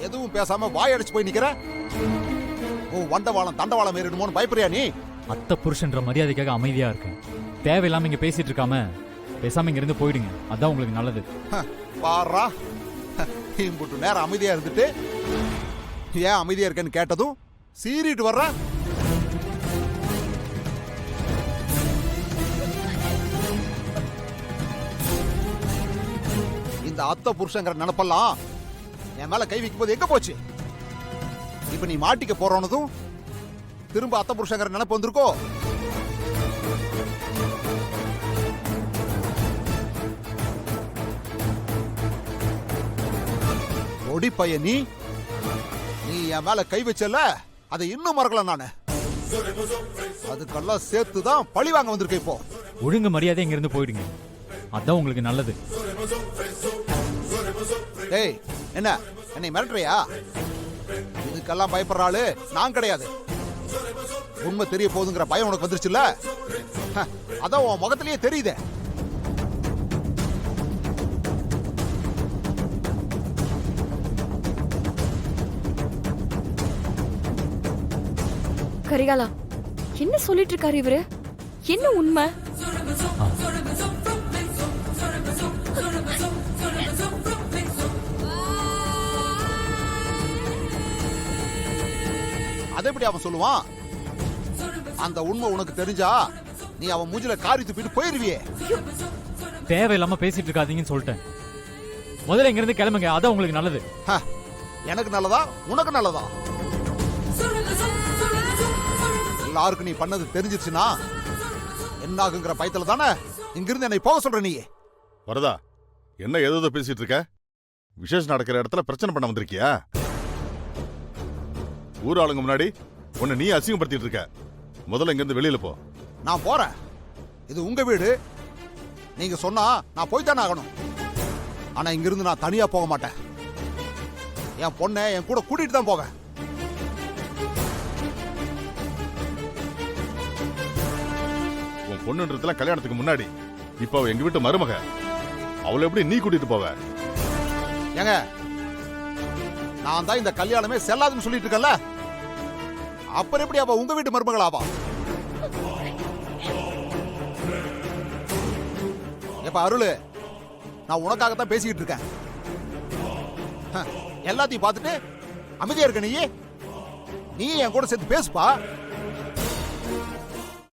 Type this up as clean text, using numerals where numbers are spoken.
எதுவும் பேசாம வாயடிச்சு போய் நிக்கிற. ஓ வண்டவாளம் தண்டவாளம் ஏறிடுமோன்னு பயப்படுறியா நீ? அத்தை புருஷன்ற மரியாதைக்காக அமைதியா இருக்கேன். தேவையில்லாம இங்க பேசிட்டு இருக்காம பேசாம இங்க இருந்து போயிடுங்க. அதான் உங்களுக்கு நல்லது. பாரா இம்புட்டு நேரம் அமைதியா இருந்துட்டு ஏன் அமைதியா இருக்கேன்னு கேட்டதும் சீறிட்டு வர்ற. இந்த அத்தை புருஷங்கிற நினைப்பெல்லாம் என் மேல கை வைக்கும் போது எங்க போச்சு? இப்ப நீ மாட்டிக்க போறோனதும் திரும்ப அத்தை புருஷங்கிற நினைப்பு வந்திருக்கோ? ஒடி பைய நீ என் மேல கை வச்சல, அதை இன்னும் மறக்கல நானு. அதுக்கெல்லாம் சேர்த்துதான் பழி வாங்க வந்திருக்க. இப்போ ஒழுங்கு மரியாதை இங்க இருந்து போயிடுங்க. அதான் உங்களுக்கு நல்லது. ஏய் என்ன என்னை மிரட்டுறியா? இதுக்கெல்லாம் பயப்படுற ஆளு நான் கிடையாது. உண்மை தெரிய போகுதுங்கிற பயம் உனக்கு வந்துருச்சுல்ல, அதான் உன் முகத்திலேயே தெரியுதே. கரிகாலா, என்ன சொல்லிட்டு இருக்காரு இவரு? என்ன உண்மை? அதை எப்படி அவன் சொல்லுவான்? அந்த உண்மை உனக்கு தெரிஞ்சா நீ அவன் மூஞ்சில காரி துப்பிட்டு போயிருவியே. தேவையில்லாம பேசிட்டு இருக்காதீங்கன்னு சொல்லிட்டேன். முதல்ல இங்க இருந்து கிளம்புங்க. அதான் உங்களுக்கு நல்லது. எனக்கு நல்லதா உனக்கு நல்லதா? எல்லாருக்கும் நீ பண்ணது தெரிஞ்சிருச்சுன்னா என்ன ஆகுங்கிற பயத்துல தானே இங்கிருந்து என்னை போக சொல்ற. நீ வரதா, என்ன ஏதோ பேசிட்டு இருக்க? விசேஷம் நடக்கிற இடத்துல பிரச்சனை பண்ண வந்திருக்கியா? ஊர் ஆளுங்க முன்னாடி உன்னை நீ அசிங்கப்படுத்திட்டு இருக்க. முதல்ல இங்க இருந்து வெளியில போ. நான் போறேன். இது உங்க வீடு. நீங்க சொன்னா நான் போய்தானே ஆகணும். ஆனா இங்கிருந்து நான் தனியா போக மாட்டேன். என் பொண்ணை என் கூட கூட்டிட்டு தான் போவேன். உன் பொண்ணுன்றதுல கல்யாணத்துக்கு முன்னாடி. இப்ப அவ எங்க வீட்டு மருமக. அவளை எப்படி நீ கூட்டிட்டு போவ? ஏங்க, நான் தான் இந்த கல்யாணமே செல்லாதுன்னு சொல்லிட்டு இருக்கல, அப்புறம் எப்படி அவ உங்க வீட்டு மருமகளாவா? எப்ப அருள், நான் உனக்காகத்தான் பேசிக்கிட்டு இருக்கேன். எல்லாத்தையும் பார்த்துட்டு அமைதியா இருக்க. நீ என் கூட சேர்த்து பேசுப்பா.